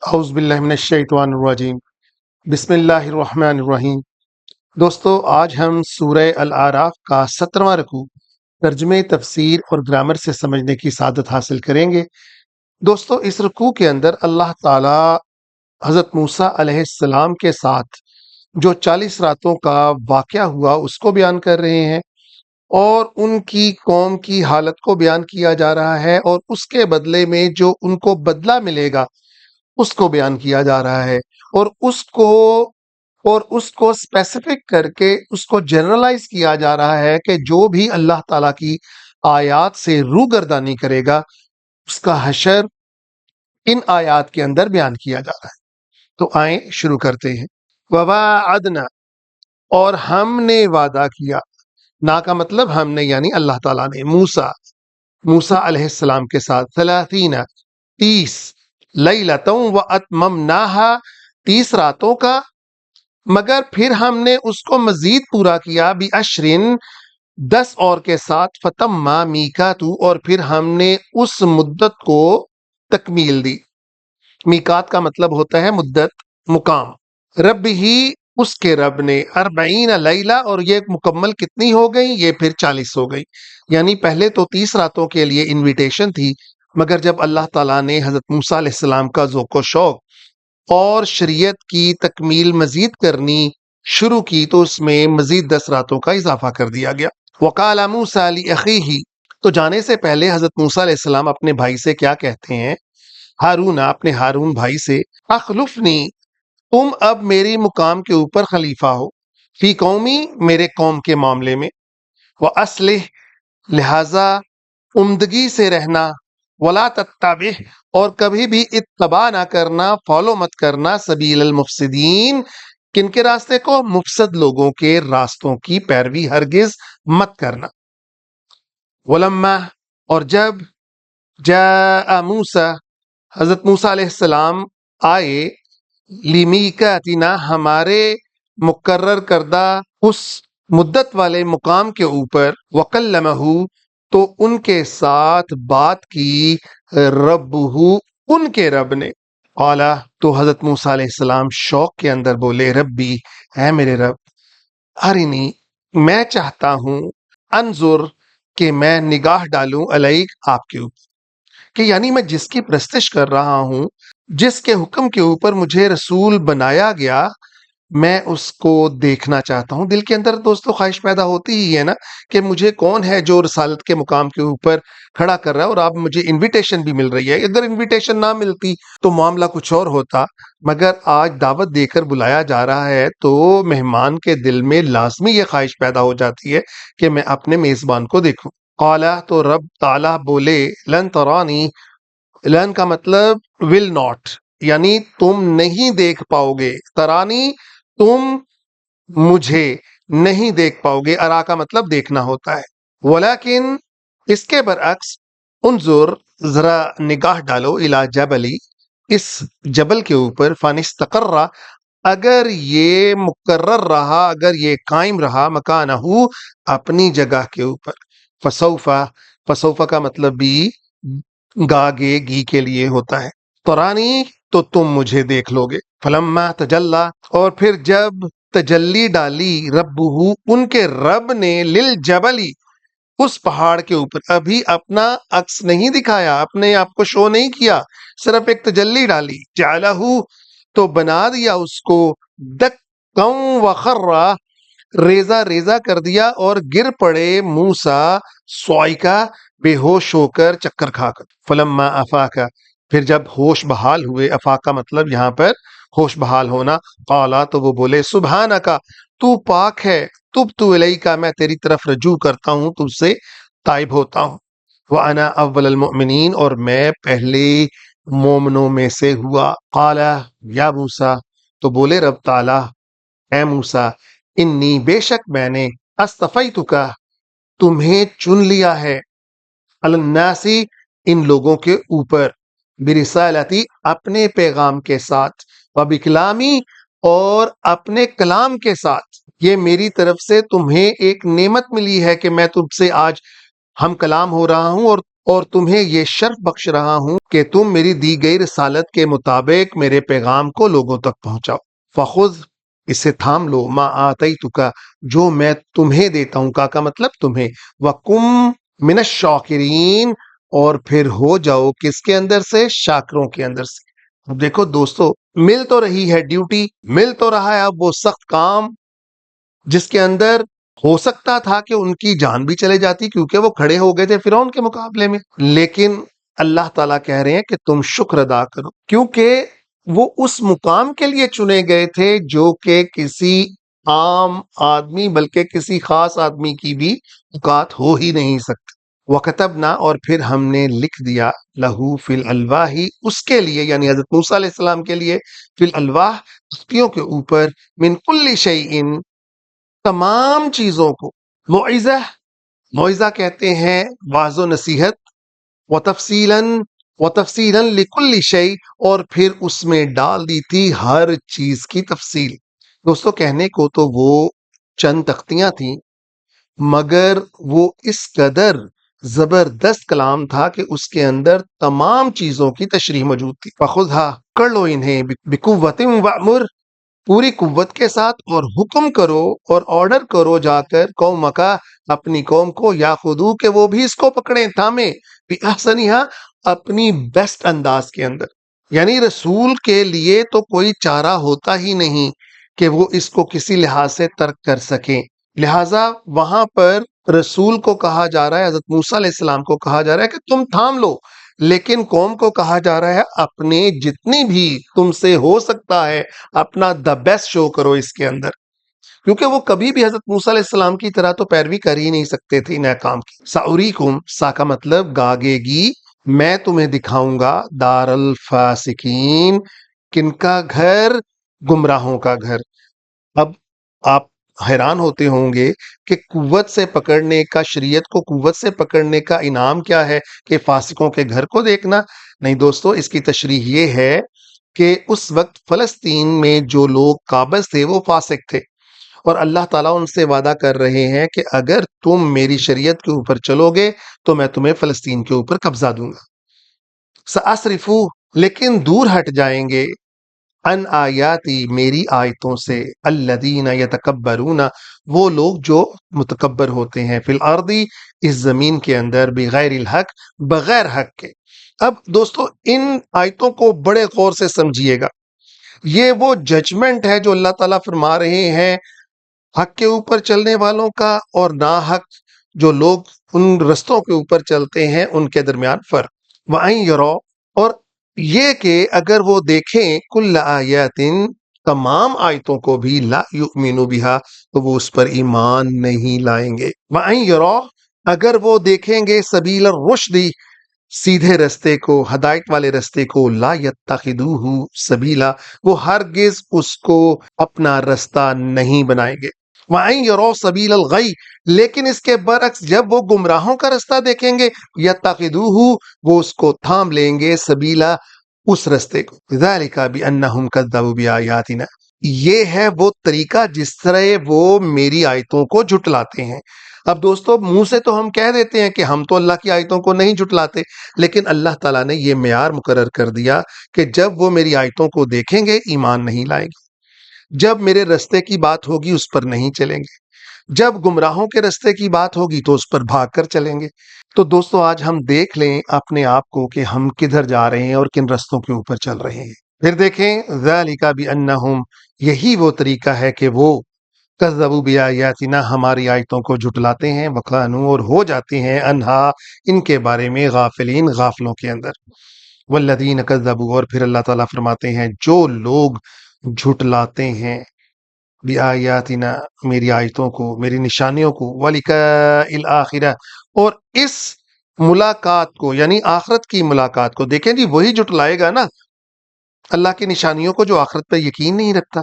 اعوذ باللہ من الشیطان الرجیم بسم اللہ الرحمن الرحیم۔ دوستو، آج ہم سورہ الاعراف کا 17واں رکوع ترجمے، تفسیر اور گرامر سے سمجھنے کی سعادت حاصل کریں گے۔ دوستو، اس رکوع کے اندر اللہ تعالی حضرت موسیٰ علیہ السلام کے ساتھ جو 40 راتوں کا واقعہ ہوا اس کو بیان کر رہے ہیں، اور ان کی قوم کی حالت کو بیان کیا جا رہا ہے، اور اس کے بدلے میں جو ان کو بدلہ ملے گا اس کو بیان کیا جا رہا ہے، اور اس کو اسپیسیفک کر کے اس کو جنرلائز کیا جا رہا ہے کہ جو بھی اللہ تعالیٰ کی آیات سے روگردانی کرے گا اس کا حشر ان آیات کے اندر بیان کیا جا رہا ہے۔ تو آئیں شروع کرتے ہیں۔ وَوَاعَدْنَا، اور ہم نے وعدہ کیا، نا کا مطلب ہم نے یعنی اللہ تعالیٰ نے موسیٰ علیہ السلام کے ساتھ 30 لیلتوں وَأَتْمَمْنَاهَا 30 راتوں کا، مگر پھر ہم نے اس کو مزید پورا کیا بِعَشْرٍ 10 اور کے ساتھ، فَتَمَّ مِیقَاتُ، اور پھر ہم نے اس مدت کو تکمیل دی۔ میقات کا مطلب ہوتا ہے مدت، مقام۔ رب ہی، اس کے رب نے، 40 لیلہ، اور یہ مکمل کتنی ہو گئی؟ یہ پھر 40 ہو گئی۔ یعنی پہلے تو 30 راتوں کے لیے انویٹیشن تھی، مگر جب اللہ تعالیٰ نے حضرت موسیٰ علیہ السلام کا ذوق و شوق اور شریعت کی تکمیل مزید کرنی شروع کی تو اس میں مزید 10 راتوں کا اضافہ کر دیا گیا۔ وَقَالَ مُوسَىٰ لِأَخِيهِ، تو جانے سے پہلے حضرت موسیٰ علیہ السلام اپنے بھائی سے کیا کہتے ہیں؟ ہارون، اپنے ہارون بھائی سے، اخلفنی، تم اب میری مقام کے اوپر خلیفہ ہو، فی قومی، میرے قوم کے معاملے میں، وَأَصْلِحْ، لہذا عمدگی سے رہنا، وَلَا تَتَّبِعْ، اور کبھی بھی اتباع نہ کرنا، فالو مت کرنا، سبیل المفسدین، کن کے راستے کو؟ مفسد لوگوں کے راستوں کی پیروی ہرگز مت کرنا۔ وَلَمَّا، اور جب جاء موسیٰ، حضرت موسیٰ علیہ السلام آئے، لِمِیقَاتِنَا، ہمارے مقرر کردہ اس مدت والے مقام کے اوپر، وَكَلَّمَهُ، تو ان کے ساتھ بات کی، ربہ، ان کے رب نے، قال، تو حضرت موسیٰ علیہ السلام شوق کے اندر بولے، ربی، اے میرے رب، ارنی، میں چاہتا ہوں، انظر، کہ میں نگاہ ڈالوں، علیک، آپ کے اوپر، کہ یعنی میں جس کی پرستش کر رہا ہوں، جس کے حکم کے اوپر مجھے رسول بنایا گیا، میں اس کو دیکھنا چاہتا ہوں۔ دل کے اندر دوستو خواہش پیدا ہوتی ہی ہے نا کہ مجھے کون ہے جو رسالت کے مقام کے اوپر کھڑا کر رہا ہے، اور اب مجھے انویٹیشن بھی مل رہی ہے۔ اگر انویٹیشن نہ ملتی تو معاملہ کچھ اور ہوتا، مگر آج دعوت دے کر بلایا جا رہا ہے تو مہمان کے دل میں لازمی یہ خواہش پیدا ہو جاتی ہے کہ میں اپنے میزبان کو دیکھوں۔ قال، تو رب تعالیٰ بولے، لن ترانی، لن کا مطلب ول ناٹ، یعنی تم نہیں دیکھ پاؤ گے، ترانی، تم مجھے نہیں دیکھ پاؤ گے، ارا کا مطلب دیکھنا ہوتا ہے، ولیکن اس کے برعکس، انظر، ذرا نگاہ ڈالو، الی جبلی، اس جبل کے اوپر، فانستقر، اگر یہ مقرر رہا، اگر یہ قائم رہا، مکانہ، اپنی جگہ کے اوپر، فسوف کا مطلب بھی گاگے گی کے لیے ہوتا ہے، ترانی، تو تم مجھے دیکھ لو گے، فلما تجلی، اور پھر جب تجلی ڈالی، ربہ، ان کے رب نے، للجبلی، اس پہاڑ کے اوپر، ابھی اپنا عکس نہیں دکھایا، اپنے آپ کو شو نہیں کیا، صرف ایک تجلی ڈالی، جعلہ، تو بنا دیا اس کو، دکا وخرا، ریزہ ریزہ کر دیا، اور گر پڑے موسیٰ، صعقہ، بے ہوش ہو کر، چکر کھا کر، فلما افاقہ، پھر جب ہوش بحال ہوئے، افاقہ مطلب یہاں پر ہوش بحال ہونا، قالا، تو وہ بولے، سبحانکا، تو پاک ہے، تبت الیک، میں تیری طرف رجوع کرتا ہوں، تجھ سے تائب ہوتا ہوں، وانا اول المؤمنین، اور میں پہلے مومنوں میں سے ہوا، قال یا موسیٰ، تو بولے رب تعالی، اے موسیٰ، انی، بے شک میں نے، اصطفیتک، تمہیں چن لیا ہے، علی الناس، ان لوگوں کے اوپر، برسالتی، اپنے پیغام کے ساتھ، وبکلامی، اور اپنے کلام کے ساتھ، یہ میری طرف سے تمہیں ایک نعمت ملی ہے کہ میں تم سے آج ہم کلام ہو رہا ہوں، اور اور تمہیں یہ شرف بخش رہا ہوں کہ تم میری دی گئی رسالت کے مطابق میرے پیغام کو لوگوں تک پہنچاؤ۔ فخذ، اسے تھام لو، ما آتیتک، جو میں تمہیں دیتا ہوں، کا مطلب تمہیں، وَقُم من الشاکرین، اور پھر ہو جاؤ کس کے اندر سے؟ شاکروں کے اندر سے۔ اب دیکھو دوستو، مل تو رہی ہے ڈیوٹی، مل تو رہا ہے اب وہ سخت کام جس کے اندر ہو سکتا تھا کہ ان کی جان بھی چلے جاتی کیونکہ وہ کھڑے ہو گئے تھے فرعون کے مقابلے میں، لیکن اللہ تعالیٰ کہہ رہے ہیں کہ تم شکر ادا کرو، کیونکہ وہ اس مقام کے لیے چنے گئے تھے جو کہ کسی عام آدمی بلکہ کسی خاص آدمی کی بھی اوقات ہو ہی نہیں سکتی۔ وَكَتَبْنَا، اور پھر ہم نے لکھ دیا، لہو فی الالواح، اس کے لیے یعنی حضرت موسیٰ علیہ السلام کے لیے، فی الالواح، تختیوں کے اوپر، من کل شیء، تمام چیزوں کو، موعظہ، موعظہ کہتے ہیں واعظ و نصیحت، وتفصیلا لکل شیء، اور پھر اس میں ڈال دی تھی ہر چیز کی تفصیل۔ دوستو کہنے کو تو وہ چند تختیاں تھیں، مگر وہ اس قدر زبردست کلام تھا کہ اس کے اندر تمام چیزوں کی تشریح موجود تھی۔ فخذها، کر لو انہیں، بقوت وامر، پوری قوت کے ساتھ، اور حکم کرو اور آرڈر کرو جا کر قوم کا، اپنی قوم کو، یا خودو، کہ وہ بھی اس کو پکڑیں، تھامیں، بِأَحْسَنِهَا، اپنی بیسٹ انداز کے اندر۔ یعنی رسول کے لیے تو کوئی چارہ ہوتا ہی نہیں کہ وہ اس کو کسی لحاظ سے ترک کر سکیں، لہٰذا وہاں پر رسول کو کہا جا رہا ہے، حضرت موسیٰ علیہ السلام کو کہا جا رہا ہے کہ تم تھام لو، لیکن قوم کو کہا جا رہا ہے اپنے جتنی بھی تم سے ہو سکتا ہے اپنا دا بیسٹ شو کرو اس کے اندر، کیونکہ وہ کبھی بھی حضرت موسیٰ علیہ السلام کی طرح تو پیروی کر ہی نہیں سکتے تھے نئے کام کی۔ سأریکم، سا کا مطلب گاگے گی، میں تمہیں دکھاؤں گا، دار الفاسقین، کن کا گھر؟ گمراہوں کا گھر۔ اب آپ حیران ہوتے ہوں گے کہ قوت سے پکڑنے کا، شریعت کو قوت سے پکڑنے کا انعام کیا ہے کہ فاسقوں کے گھر کو دیکھنا؟ نہیں دوستو، اس کی تشریح یہ ہے کہ اس وقت فلسطین میں جو لوگ قابض تھے وہ فاسق تھے، اور اللہ تعالیٰ ان سے وعدہ کر رہے ہیں کہ اگر تم میری شریعت کے اوپر چلو گے تو میں تمہیں فلسطین کے اوپر قبضہ دوں گا۔ سأصرفو، لیکن دور ہٹ جائیں گے، ان آیاتی، میری آیتوں سے، الذین یتکبرون، وہ لوگ جو متکبر ہوتے ہیں، فی الارض، اس زمین کے اندر، بغیر الحق، بغیر حق کے۔ اب دوستو ان آیتوں کو بڑے غور سے سمجھیے گا، یہ وہ ججمنٹ ہے جو اللہ تعالیٰ فرما رہے ہیں حق کے اوپر چلنے والوں کا اور ناحق جو لوگ ان رستوں کے اوپر چلتے ہیں ان کے درمیان فرق۔ وَأَن يَرَوْا، اور یہ کہ اگر وہ دیکھیں، کل آیات، تمام آیتوں کو بھی، لا یؤمنوا بہا، تو وہ اس پر ایمان نہیں لائیں گے۔ وَأَن يَرَوْا، اگر وہ دیکھیں گے، سبیل الرشد، سیدھے رستے کو، ہدایت والے رستے کو، لا یتخذوہ سبیلا، وہ ہرگز اس کو اپنا رستہ نہیں بنائیں گے۔ وَأَن يَرَوْا سَبِيلَ الْغَيِّ، لیکن اس کے برعکس جب وہ گمراہوں کا رستہ دیکھیں گے، یتخذوہ، وہ اس کو تھام لیں گے، سبیلا، اس رستے کو۔ ذَلِكَ بِأَنَّهُمْ كَذَّبُوا بِآيَاتِنَا، یہ ہے وہ طریقہ جس طرح وہ میری آیتوں کو جھٹلاتے ہیں۔ اب دوستو منہ سے تو ہم کہہ دیتے ہیں کہ ہم تو اللہ کی آیتوں کو نہیں جھٹلاتے، لیکن اللہ تعالیٰ نے یہ معیار مقرر کر دیا کہ جب وہ میری آیتوں کو دیکھیں گے ایمان نہیں لائیں گے، جب میرے رستے کی بات ہوگی اس پر نہیں چلیں گے، جب گمراہوں کے رستے کی بات ہوگی تو اس پر بھاگ کر چلیں گے۔ تو دوستو آج ہم دیکھ لیں اپنے آپ کو کہ ہم کدھر جا رہے ہیں اور کن رستوں کے اوپر چل رہے ہیں۔ پھر دیکھیں، ذَلِكَ بِأَنَّهُمْ، یہی وہ طریقہ ہے کہ وہ کذبوا بآیاتنا، ہماری آیتوں کو جھٹلاتے ہیں، وکانوا، اور ہو جاتے ہیں، انہا، ان کے بارے میں، غافلین، غافلوں کے اندر۔ والذین کذبوا، اور پھر اللہ تعالیٰ فرماتے ہیں جو لوگ جھٹلاتے ہیں، بآیاتنا، میری آیتوں کو، میری نشانیوں کو، ولقاء الآخرہ، اور اس ملاقات کو یعنی آخرت کی ملاقات کو، دیکھیں جی وہی جھٹلائے گا نا اللہ کی نشانیوں کو جو آخرت پہ یقین نہیں رکھتا،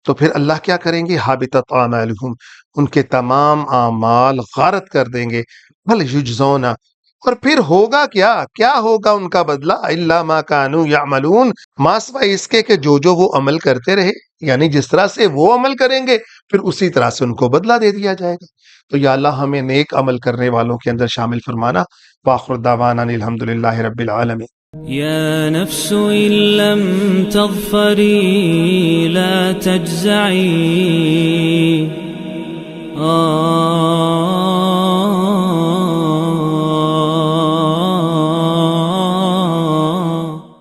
تو پھر اللہ کیا کریں گے؟ حابطت اعمالہم، ان کے تمام اعمال غارت کر دیں گے۔ بل یجزون، اور پھر ہوگا کیا؟ کیا ہوگا ان کا بدلہ؟ الا ما كانوا يعملون، ما سوائے اس کے کہ جو وہ عمل کرتے رہے، یعنی جس طرح سے وہ عمل کریں گے پھر اسی طرح سے ان کو بدلہ دے دیا جائے گا۔ تو یا اللہ ہمیں نیک عمل کرنے والوں کے اندر شامل فرمانا، وآخر دعوانا الحمدللہ رب العالمین. يا نفس إن لم تظفري لا تجزعي